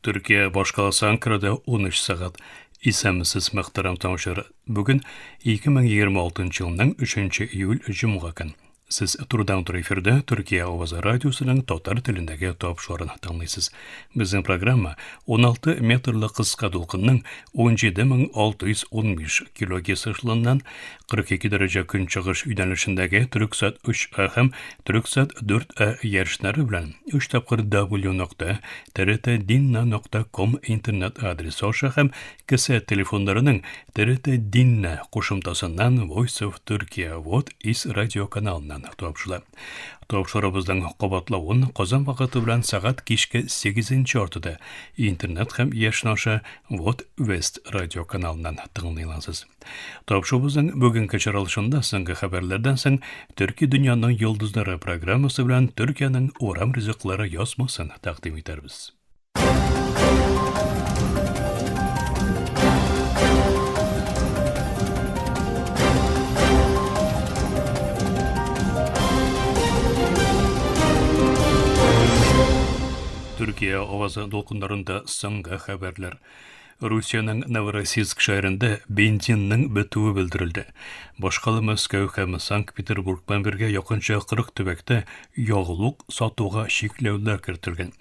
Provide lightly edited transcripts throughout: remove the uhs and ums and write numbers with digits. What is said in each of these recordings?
Türkiye Başkalası Ankara'da 13 saat. İsəmsiz məxtəram tanışır. Bugün 2026 yılının 3 iyul Cumğa gün. Siz turdan tur efirde Türkiye Ovazı Radyosu'nun Tatar tilindeki topşuarını tanıysız. Bizim programma 16 metrli kıska dolkının 17.615 kilo kesişliğinden 42 derece gün çıkış üdenlişindeki Türksat 3A hem Türksat 4A yarışları bilen 3 tapkır w.trt.dinna.com internet adresi olsa hem kısa telefonlarının TRT Dinna koşumtasından Voice of Turkey Vod is radyo kanalından topşular. Topşurabızdan qabatlawın Qozan vaqti bilan saat kechki 8 ortada internet ham yashnashi Vod West radio kanalidan tinglaysiz. Topşurabızdan bugungi chiralishunda so'nggi xabarlardan so'ng Turkiy dunyoning yulduzlari programmasi bilan Turkiyaning o'ram rizqlari yozmasini taqdim etamiz. Türkiye Ovazı dolkunlarında so'nggi haberler. Rusiyanın Novorossiysk şehrinde benzinin bituvi bildirildi. Boshqalı Moskva hem Sankt-Peterburg bilan birga yaqincha 40 tubakda yog'liq sotuğa cheklevlar kiritilgan.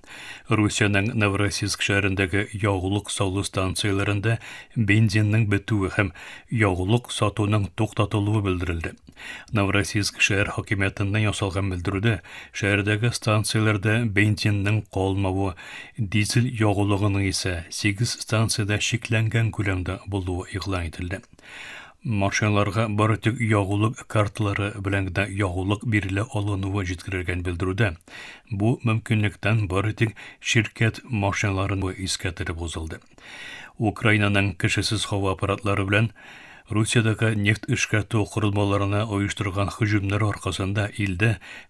Rusiyanın Novorossiysk şehrindagi yog'liq sotuv stansiyalarında benzinin bituvi hem yog'liq sotuvining to'xtatilуы bildirildi. Novorossiysk shahar hokimiyatining yasalgan bildiruvda shahardagi stansiyalarda benzinin qolmavi, dizel yog'lig'ining esa 8 stansiyada cheklangan ko'lamda bo'lуы e'lon etildi. Машиналарга барлык yog'liq kartalari bilan yog'liq berila olunuvi жеткирилген bildiruvda bu mumkinlikdan bарлык shirkat mashinalarini eskirtirib o'zildi. Ukrainaning kishisiz havo apparatlari bilan Rusiyadagi neft ishkati qurilmalarini uyushtirgan hujumlar orqasida ilda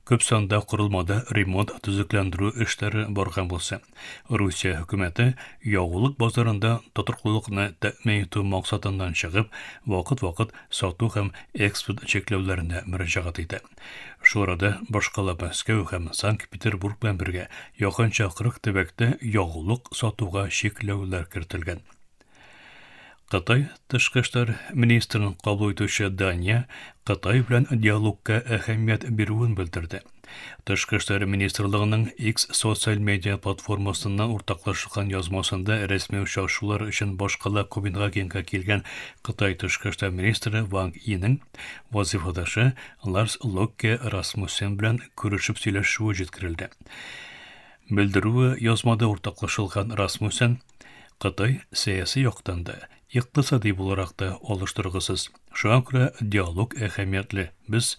ko'p sonda qurilmada remont tuzuklantiruv ishlari borgan bo'lsa, Rusiya hukumati yog'liq bozorida to'tiqlilikni ta'min etish maqsadidan chiqib, vaqt-vaqt sotuv ham eksport cheklovlarini murojaat etdi. Shu orada boshqa Moskva ham Sankt-Peterburg bilan birga yaqincha 40 tubakda yog'liq sotuvga cheklovlar kiritilgan. Qatay Tashqi ishlar ministrining qabul etuvchi Daniya Qatay bilan dialogga ahamiyat beruvini bildirdi. Tashqi ishlar ministrligining X sotsial media platformasidan o'rtoqlashgan yozmasida rasmiy uchrashuvlar uchun boshqalar Kopenhagenga kelgan Qatay tashqi ishlar ministri Wang Yining vazifadoshi Lars Løkke Rasmussen bilan ko'rishib сөйләшүе жеткирилdi. Bildiruvi yozmada o'rtoqlashilgan Rasmussen Qatay siyosiy yoqdan da iqtisodiy bo'larak da olishtirg'isiz. Shunga ko'ra dialog ahamiyatli. Biz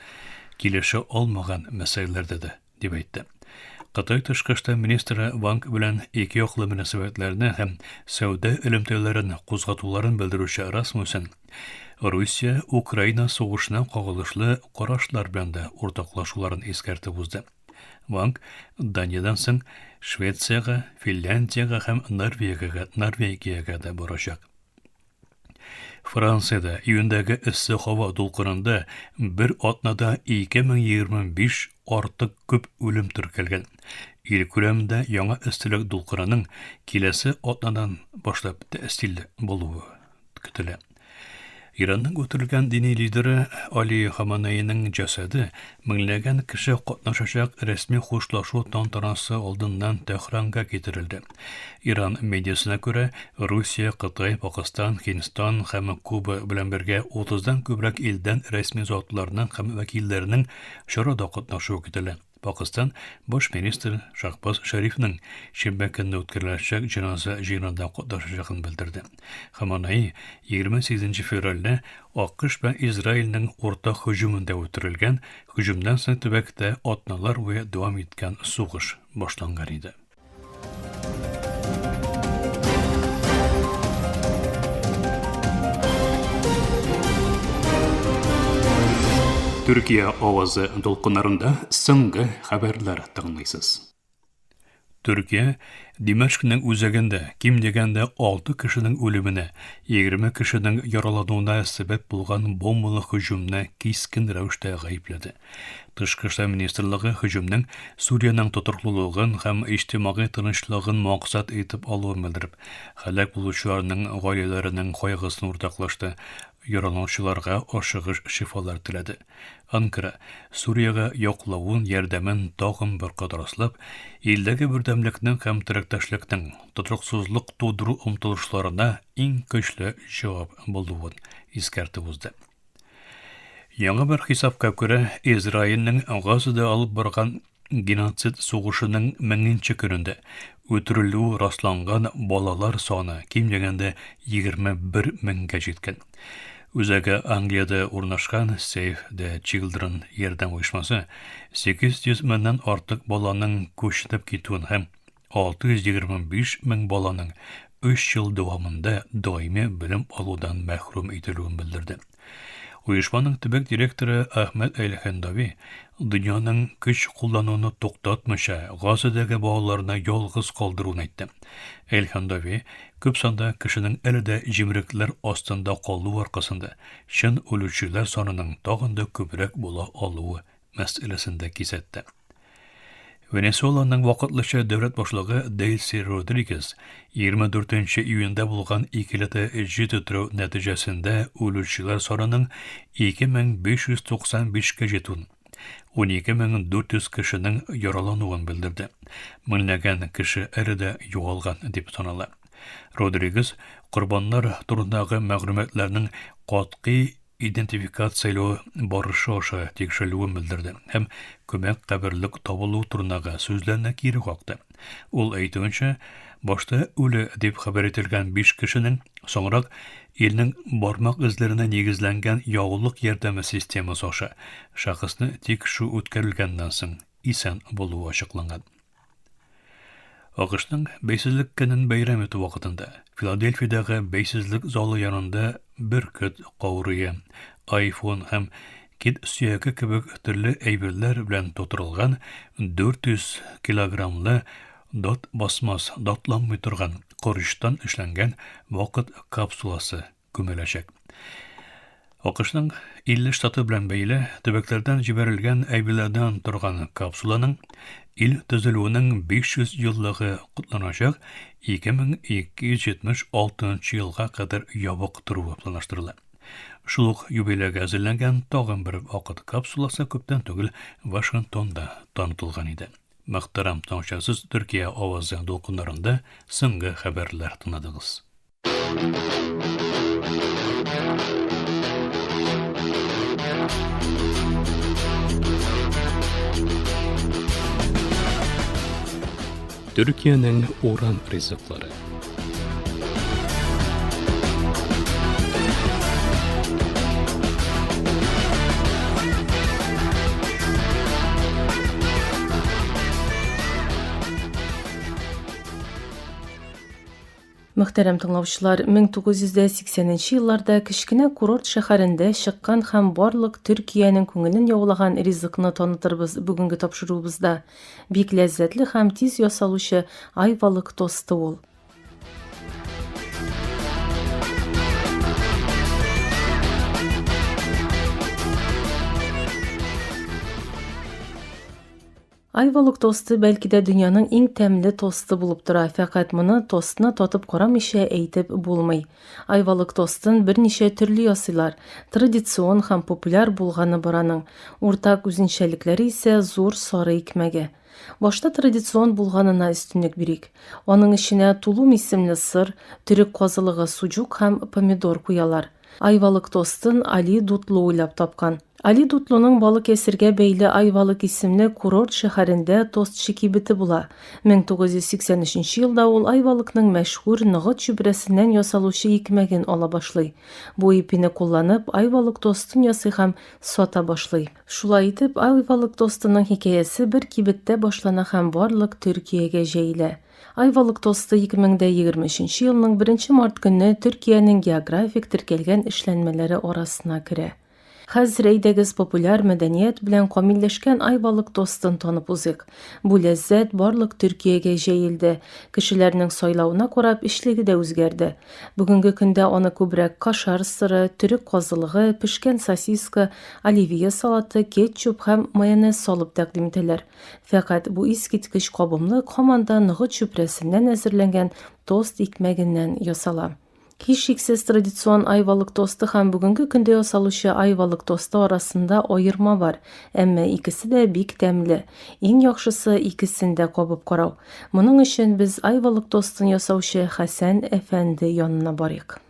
kelisha olmagan masalalarda deb aytdi. Qatay tashqi ishlar ministri Wang bilan ikki yoqli munosabatlarni ham savdo ilmtilarini qo'zg'atuvlarini bildiruvchi Rasmussen Rossiya Ukraina so'g'ishidan qo'g'ilishli qarashlar bilan da o'rtoqlashuvlarni eskartib o'zdi. Wang Daniyadan so'ng Shvetsiyaga, Finlandiyaga ham Norvegiyaga da boracak. Fransiyada iyundagi issiq havo to'lqinida bir otnada 2025 ortiq ko'p o'lim tirkilgan. Yil ko'lamida yangi issiqlik to'lqinining kelasi otnadan boshlab ta'sir bo'luvi kutiladi. İranning o'tirilgan diniy lideri Ali Xameneining jasadi minglagan kishi qatnashacak rasmiy xo'shlashuv tantanasi oldindan Tehronga keltirildi. İran mediasına ko'ra Rossiya, Xitoy, Pokiston, Hindiston hamda Kuba bilan birga 30 dan ko'proq eldan rasmiy zotlarning ham vakillarining shoroda qatnashuvi kutiladi. Pokiston bosh ministri Shahboz Sharifning shanba kuni o'tkazilajak janoza jiyronida qatnashacagini bildirdi. Xamenei 28 fevralda AQSh va Izrailning o'rtaq hujumida o'tirilgan hujumdan so'ng tubakda otnalar bo'yi davom etgan so'g'ish boshlangan edi. Türkiye Ovazı dolkunlarında so'nggi xabarlar tinglaysiz. Türkiye, Dimashqның үзәгендә ким дигәндә 6 кешенең үлеменә, 20 кешенең яралануына сәбәп булган бомбалы һөҗүмне кискен рәвештә гаепләде. Тышкы эшләр министрлыгы һөҗүмнең Суриянең тотрыклылыгын һәм иҗтимагый тынычлыгын максат итеп алуын белдереп, һәлак булучыларның гаиләләренең кайгысын уртаклашты. Яраланучыларга ашыгыш шифалар теләде. Анкара Сурияга яклавын ярдәмен тагын бер кадраслап, илдәге бердәмлекнең һәм терәктәшлекнең тотрыксызлык тудыру омтылышларына иң көчле җавап булуын искәртеп узды. Яңа бер хисапка күрә, Израильнең Газада алып барган геноцид сугышының 1000-нче көнендә үтерелү расланган балалар саны ким дигәндә 21 меңгә җиткән. Үзәге Англиядә урнашкан Save the Children ярдәм оешмасы 800 меңнән артык баланың күченеп китүен һәм 625 мең баланың 3 ел дәвамында даими белем алудан мәхрүм ителүен белдерде. Уешманың төбәк директоры Ахмед Эль-Хандави дөньяның көч куллануны туктатмыйча Газадагы балаларны ялгыз калдыруын әйтте. Эль-Хандави күп санда кешенең әле дә җимрекләр астында калу аркасында чын үлүчеләр санының тагын да күбрәк була алуы мәсьәләсендә кисәтте. Венесуэланың вакытлыча дәүләт башлыгы Дейси Родригес 24 июньдә булган икеләтә җитү нәтиҗәсендә үлүчеләр санының 2595-кә җитүен, 12400 кешенең яралануын белдерде. Меңләгән кеше әле дә югалган дип санала. Родригес корбаннар турындагы мәгълүматларның катгый идентификациялау барышы аша тикшерүен белдерде һәм күмәк каберлек табылу турындагы сүзләрне кире какты. Ул әйтүенчә, башта үле дип хәбәр ителгән 5 кешенең соңрак илнең бармак эзләренә нигезләнгән ягулык ярдәме системасы аша шәхесне тикшерү үткәрелгәннән соң исән булуы ачыкланган. Агышның бәйсезлек көнен бәйрәм итү вакытында Филадельфиядагы бәйсезлек залы янында бөркет каурые, iPhone һәм кит сөяге кебек төрле әйберләр белән тутырылган 400 килограммлы дат басмас датламый торган корыштан эшләнгән вакыт капсуласы күмеләчәк. Акышның 50 штаты белән бәйле төбәкләрдән җибәрелгән әйберләрдән торган капсуланың ил төзелүенең 500 еллыгы кутланачак 2276 елга кадәр ябык торуы планлаштырыла. Шул ук юбилейга әзерләнгән тагын бер вакыт капсуласы күптән түгел Вашингтонда танытылган иде. Мөхтәрәм тыңлаучыбыз, Төркия авазы дулкыннарында соңгы хәбәрләр тыңладыгыз. Türkiye'nin uran rızıkları. Мөхтәрәм тыңлаучылар, 1980 елларда кечкенә курорт шәһәрендә чыккан һәм барлык Төркиянең күңелен яулаган ризыкны танытырбыз бүгенге тапшыруыбызда. Бик ләззәтле һәм тиз ясалучы айвалык тосты ул. Айвалык тосты бәлки дә дөньяның иң тәмле тосты булып тора, фәкать моны тостны татып карамыйча әйтеп булмый. Айвалык тостын берничә төрле ясыйлар. Традицион һәм популяр булганы бараның. Уртак үзенчәлекләре исә зур сары икмәге. Башта традицион булганына өстенлек бирик. Аның эченә тулум исемле сыр, төрек казылыгы суджук һәм помидор куялар. Айвалык тостын Али Дутлу уйлап тапкан. Али Дутлуның балык әсергә бәйле Айвалык исемле курорт шәһәрендә тостчы кибете була. 1983 елда ул Айвалыкның мәшһүр ныгыт чүпрәсеннән ясалучы икмәген ала башлый. Бу ипине кулланып, Айвалык тостын ясый һәм сата башлый. Шулай итеп, Айвалык тостының хикәясе бер кибеттә башлана һәм барлык Төркиягә җәелә. Айвалык тосты 2023 елның 1 март көнне Төркиянең географик теркәлгән эшләнмәләре арасына керә. Хәзер әйдәгез популяр мәдәният белән камилләшкән Айвалык тостын танып узыйк. Бу ләззәт барлык Төркиягә җәелде. Кешеләрнең сайлауына карап эшлеге дә үзгәрде. Бүгенге көндә аны күбрәк кашар сыры, төрек казылыгы, пешкән сосиска, оливье салаты, кетчуп һәм майонез салып тәкъдим ителәләр. Фәкать бу искиткеч кабымлык һаман да ныгыт чүпрәсеннән әзерләнгән тост икмәгеннән ясала. Һичшиксез традицион Айвалык тосты һәм бүгенге көндә ясалучы Айвалык тосты арасында аерма бар, әмма икесе дә бик тәмле. Иң яхшысы икесен дә кабып карау. Моның өчен без Айвалык тостын ясаучы Хәсән әфәнде янына барыйк.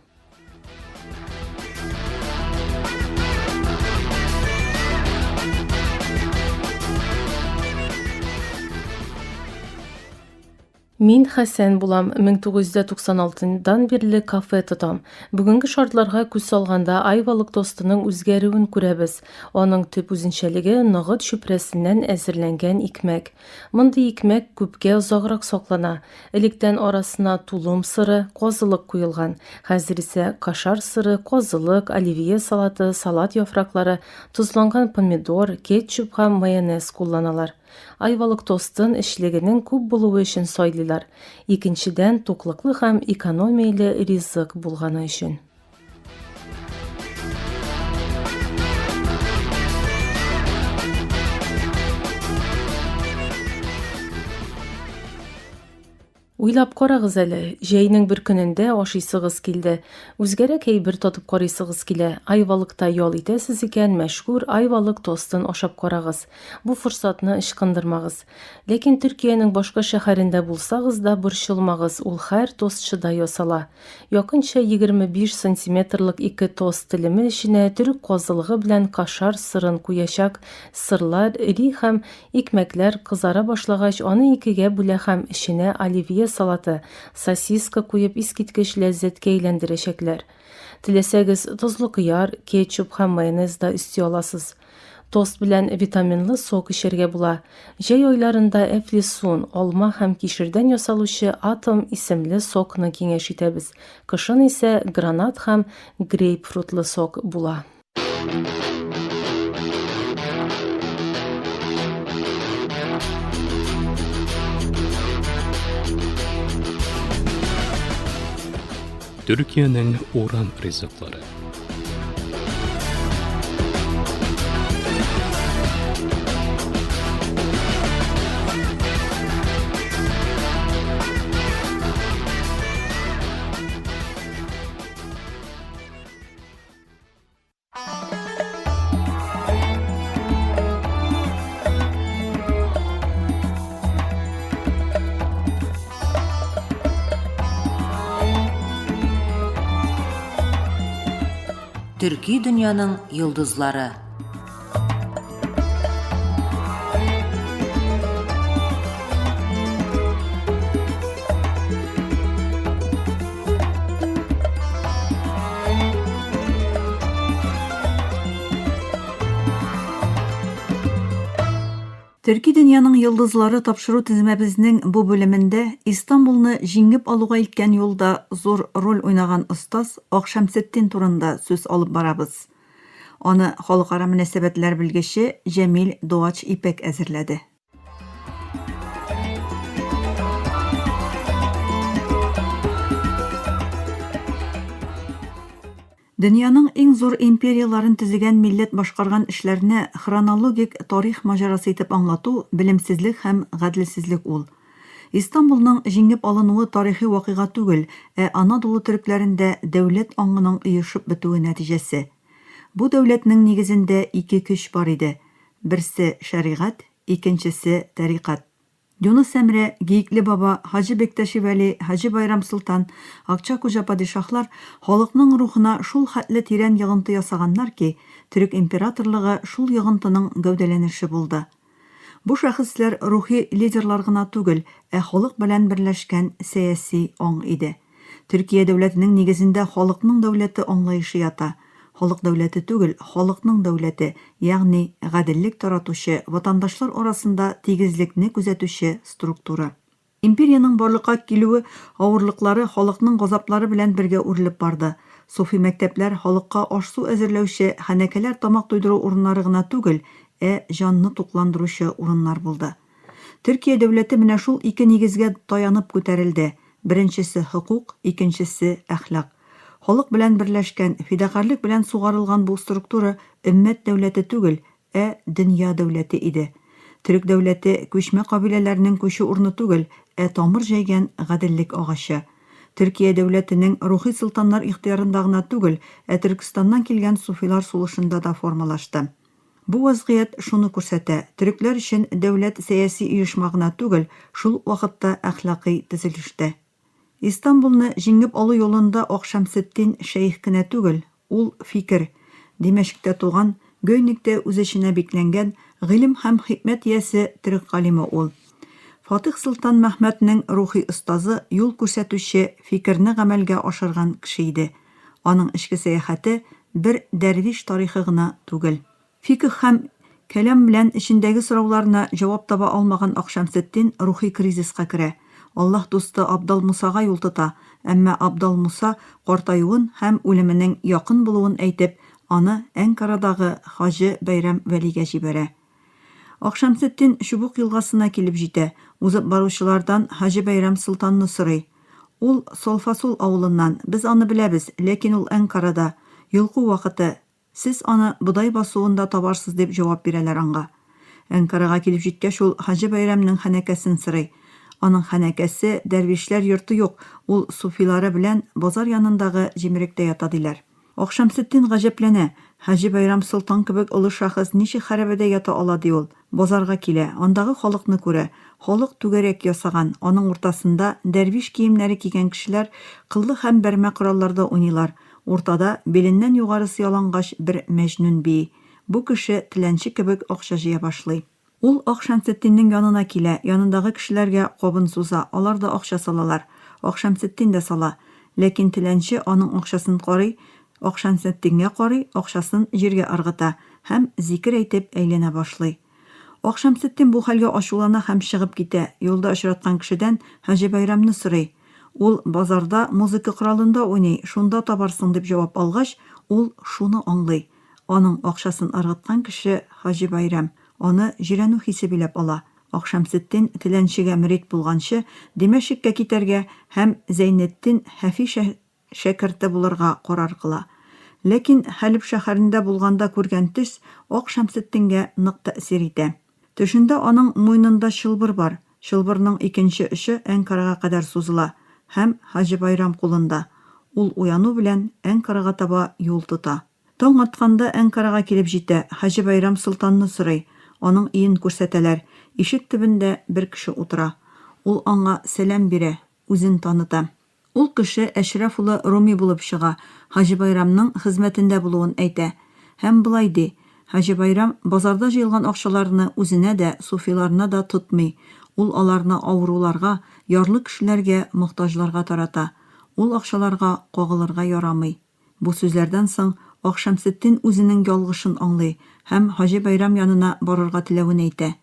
Мин Хәсән булам, 1996дан бирле кафе тотам. Бүгенге шартларга күз салганда Айвалык тостының үзгәрүен күрәбез. Аның төп үзенчәлеге ныгыт чүпрәсеннән әзерләнгән икмәк. Мондый икмәк күпкә озаграк саклана. Электән арасына тулым сыры, казылык куелган. Хәзер исә кашар сыры, казылык, оливье салаты, салат яфраклары, тузланган помидор, кетчуп һәм майонез кулланалар. Айвалык тостын эшлегенең күп булуы өчен сайлыйлар. Икенчедән, туклыклы һәм экономияле ризык булганы өчен. Уйлап карагыз әле, җәйнең бер көнендә ашыйсыгыз килде. Үзгәрәк әйбер татып карыйсыгыз килә. Айвалыкта ял итәсез икән, мәшһүр Айвалык тостын ашап карагыз. Бу форсатны ычкындырмагыз. Ләкин Төркиянең башка шәһәрендә булсагыз да борчылмагыз, ул һәр тостчыда ясала. Якынча 25 сантиметрлык ике тост телеме эченә төрек казылыгы белән кашар сырын куячак, сырлар, ри һәм икмәкләр кызара башлагач, аны икегә бүлә һәм эченә оливье салаты, сосиска куеп искиткеч ләззәткә әйләндерәчәкләр. Теләсәгез, тозлы кыяр, кетчуп һәм майонез да өсти аласыз. Тост белән витаминлы сок эчәргә була. Җәй айларында әфлисун, алма һәм кишердән ясалучы атом исемле сокны киңәш итәбез. Кышын исә гранат һәм грейпфрутлы сок була. Türkiye'nin uğran rızıkları. Türki dünyanın yıldızları. Төрки дөньяның йылдызлары тапшыру тизмәбезнең бу бүлемендә Истанбулны җиңеп алуга иткән юлда зур роль уйнаган остаз Акшамсетдин турында сүз алып барабыз. Аны халыкара мөнәсәбәтләр белгече Җәмил Дуач Ипәк әзерләде. Дөньяның иң зур империяларын төзегән милләт башкарган эшләрне хронологик тарих маҗарасы итеп аңлату белемсезлек һәм гаделсезлек ул. Истанбулның җиңеп алынуы тарихи вакыйга түгел, Анадолу төрекләрендә дәүләт аңының оешып бетүе нәтиҗәсе. Бу дәүләтнең нигезендә ике көч бар иде. Берсе шәригать, икенчесе тарикат. Юнус Әмрә, Гейкле баба, Хаҗи Бектәши Вәли, Хаҗи Байрам Солтан, Акчакүҗа падишаһлар халыкның рухына шул хәтле тирән йогынты ясаганнар ки, төрек императорлыгы шул йогынтының гәүдәләнеше булды. Бу шәхесләр рухи лидерлар гына түгел, халык белән берләшкән сәяси аң иде. Төркия дәүләтенең нигезендә халыкның дәүләте аңлаешы ята. Халык дәүләте түгел, халыкның дәүләте, ягъни гаделлек таратучы, ватандашлар арасында тигезлекне күзәтүче структура. Империяның барлыкка килүе авырлыклары халыкның газаплары белән бергә үрелеп барды. Суфи мәктәпләр халыкка аш-су әзерләүче хәнәкәләр тамак туйдыру урыннары гына түгел, җанны тукландыручы урыннар булды. Төркия дәүләте менә шул ике нигезгә таянып күтәрелде. Беренчесе хокук, икенчесе әхлак. Халык белән берләшкән, фидакарлык белән сугарылган бу структура өммәт дәүләте түгел, дөнья дәүләте иде. Төрек дәүләте күчмә кабиләләрнең күче урыны түгел, тамыр җәйгән гаделлек агачы. Төркия дәүләтенең рухи солтаннар ихтыярында гына түгел, Төркстаннан килгән суфилар сулышында да формалашты. Бу вазгыять шуны күрсәтә: төрекләр өчен дәүләт сәяси оешма гына түгел, шул вакытта әхлакый төзелештә. Истанбулны җиңеп алу юлында Акшамсетдин шәйх кенә түгел, ул фикер. Димәшктә туган, Гөйниктә үз эченә бикләнгән гыйлем һәм хикмәт ясе төрек галиме ул. Фатих Солтан Мәхмәтнең рухи остазы, юл күрсәтүче, фикерне гамәлгә ашырган кеше иде. Аның эчке сәяхәте бер дәрвиш тарихы гына түгел. Фикх һәм кәләм белән эчендәге сорауларына җавап таба алмаган Акшамсетдин рухи кризиска керә. Аллаһ дусты Абдал Мусага юл тота, әмма Абдал Муса картаюын һәм үлеменең якын булуын әйтеп, аны Әнкарадагы Хаҗы Бәйрәм вәлигә җибәрә. Акшамсетдин Чубук елгасына килеп җитә, узып баручылардан Хаҗы Бәйрәм Солтанны сорый. Ул Солфасул авылыннан, без аны беләбез, ләкин ул Әнкарада, йолку вакыты, сез аны бодай басуында табарсыз дип җавап бирәләр аңга. Әнкарага килеп җиткәч, ул Хаҗы Бәйрәмнең хәнәкәсен сорый. Аның хәнәкәсе дәрвишләр йорты юк, ул суфилары белән базар янындагы җимеректә ята диләр. Акшамсетдин гаҗәпләнә. Хаҗы Бәйрәм Солтан кебек олы шәхес ничек хәрабәдә ята ала ди ул. Базарга килә, андагы халыкны күрә. Халык түгәрәк ясаган, аның уртасында дәрвиш киемнәре кигән кешеләр кыллы һәм бәрмә коралларда уйныйлар. Уртада беленнән югарысы ялангач бер мәҗнүн бии. Бу кеше теләнче кебек акча җыя башлый. Ул Акшамсетдиннең янына килә, янындагы кешеләргә кабын суза, алар да акча салалар. Акшамсетдин дә сала, ләкин теләнче аның акчасын карый, Акшамсетдингә карый, акчасын җиргә ыргыта һәм зикер әйтеп әйләнә башлый. Акшамсетдин бу хәлгә ачулана һәм чыгып китә. Юлда очраткан кешедән Хаҗы Бәйрәмне сорый. Ул базарда музыка коралында уйный, шунда табарсың дип җавап алгач, ул шуны аңлый. Аның акчасын ыргыткан кеше Хаҗы Бәйрәм. Аны җирәнү хисе биләп ала. Акшамсетдин теләнчегә мөрид булганчы Димәшккә китәргә һәм Зәйнетдин Хафи шәкерте булырга карар кыла. Ләкин Хәлиб шәһәрендә булганда күргән төс Акшамсетдингә нык тәэсир итә. Төшендә аның муйнында чылбыр бар. Чылбырның икенче очы Әнкарага кадәр сузыла һәм Хаҗы Бәйрәм кулында. Ул уяну белән Әнкарага таба юл тота. Таң атканда Әнкарага килеп җитә. Хаҗы Бәйрәм Солтанны сорый. Аның өен күрсәтәләр. Ишек төбендә бер кеше утыра. Ул аңа сәлам бирә, үзен таныта. Ул кеше Әшрәф улы Руми булып чыга, Хаҗы Бәйрәмнең хезмәтендә булуын әйтә. Һәм булай ди: Хаҗы Бәйрәм базарда җыелган акчаларны үзенә дә, суфиларына да тотмый. Ул аларны авыруларга, ярлы кешеләргә, мохтаҗларга тарата. Ул акчаларга кагылырга ярамый. Бу сүзләрдән соң Акшамсетдин үзенең ялгышын аңлый һәм Хаҗы Бәйрәм янына барырга теләвен әйтә.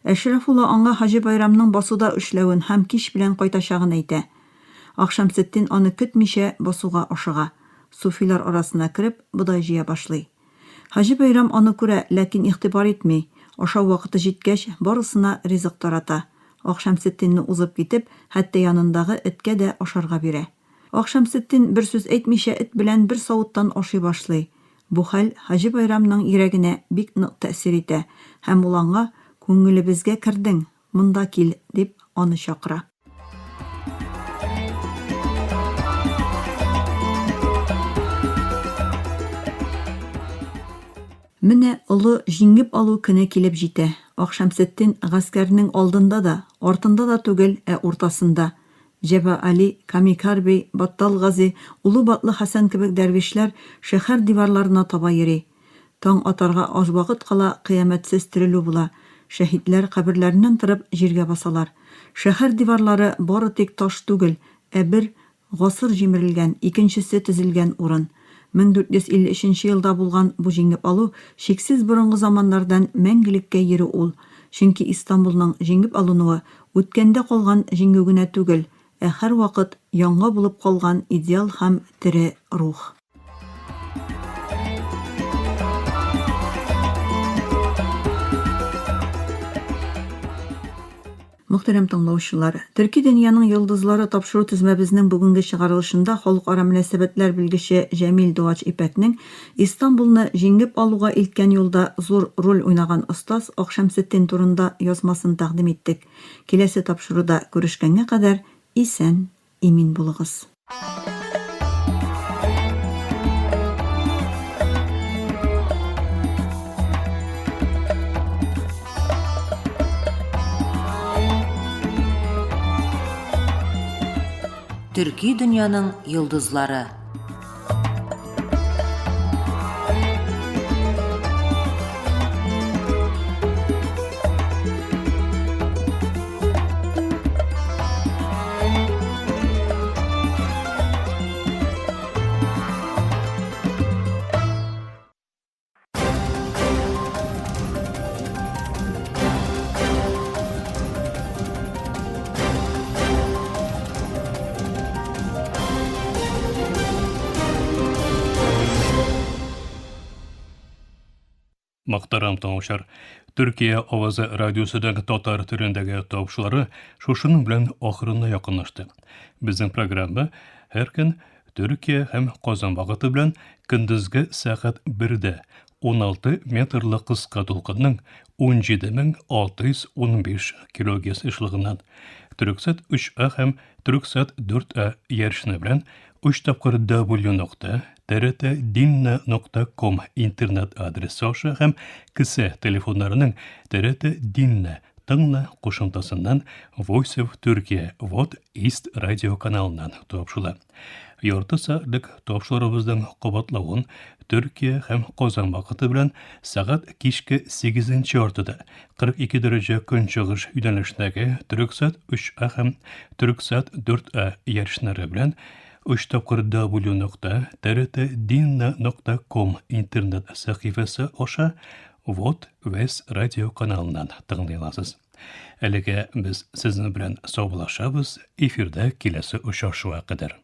Әшрәф улы аңа Хаҗы Бәйрәмнең басуда эшләвен һәм кич белән кайтачагын әйтә. Акшамсетдин аны көтмичә басуга ашыга. Суфилар арасына кереп, бодай җыя башлый. Хаҗы Бәйрәм аны күрә, ләкин игътибар итми. Ашау вакыты җиткәч, барысына ризык тарата. Акшамсетдинне узып китеп, хәтта янындагы эткә дә ашарга бирә. Акшамсетдин бер сүз әйтмичә эт белән бер савыттан ашый башлый. Бу хәл Хаҗы Бәйрәмнең йөрәгенә бик нык тәэсир итә һәм ул аңа күңелебезгә кердең, монда кил дип аны чакыра. Менә олы җиңеп алу көне килеп җитә. Акшамсетдин гаскәрнең алдында да, артында да түгел, уртасында. Җәба Али, Камикарби, Баттал Гази, Улы Батлы Хәсән кебек дәрвишләр шәһәр диварларына таба йөри. Таң атарга аз вакыт кала кыямәтсез терелү була. Шәһидләр каберләреннән торып җиргә басалар. Шәһәр диварлары бары тик таш түгел, бер гасыр җимерелгән, икенчесе төзелгән урын. 1453 елда булган бу җиңеп алу шиксез борынгы заманнардан мәңгелеккә йөри ул. Чөнки Истанбулның җиңеп алынуы үткәндә калган җиңү генә түгел, һәр вакыт яңа булып калган идеал һәм тере рух. Muhterem тыңлаучылар, Төрки дөньяның йолдызлары тапшыру тезмәбезнең бүгенге чыгарылышында халыкара мөнәсәбәтләр билгече Җәмил Дуач Ипәкнең Истанбулны җиңеп алуга илткән юлда зур роль уйнаган остаз Акшамсеттин турында язмасын тәкъдим иттек. Киләсе тапшыруда күрешкәнгә кадәр исән, имин булыгыз. Төрки дөньяның йолдызлары. Мактарам тыңлаучылар, Төркия авазы радиосыдагы татар төрендәге тапшырулары шушының белән ахырына якынлашты. Безнең программа һәр көн Төркия һәм Казан вакыты белән көндезге сәгать 1дә 16 метрлы кыска тулкынның 17615 кГс эшлегеннән Төрксат 3А һәм Төрксат 4А ярышны белән 3 тапкыр w.trt.dinna.com интернет адресы аша һәм кесе телефоннарының TRT Dinna тыңна кушымтасыннан Voice of Turkey Вот East радио каналыннан тапшырыла. Ярты сәгатьлек тапшырыбызның кабатлавын Төркия һәм Казан вакыты белән сәгать кичке 8нче артыда 42 дәрәҗә көнчыгыш юнәлешендәге Төрксат 3А һәм Төрксат 4А ярышлары белән 3 тапкыр w.trt.dinna.com интернет сәхифәсе аша Вот Вес радио каналыннан тыңлый аласыз. Әлегә без сезнең белән саубуллашабыз, эфирдә киләсе очрашуга кадәр.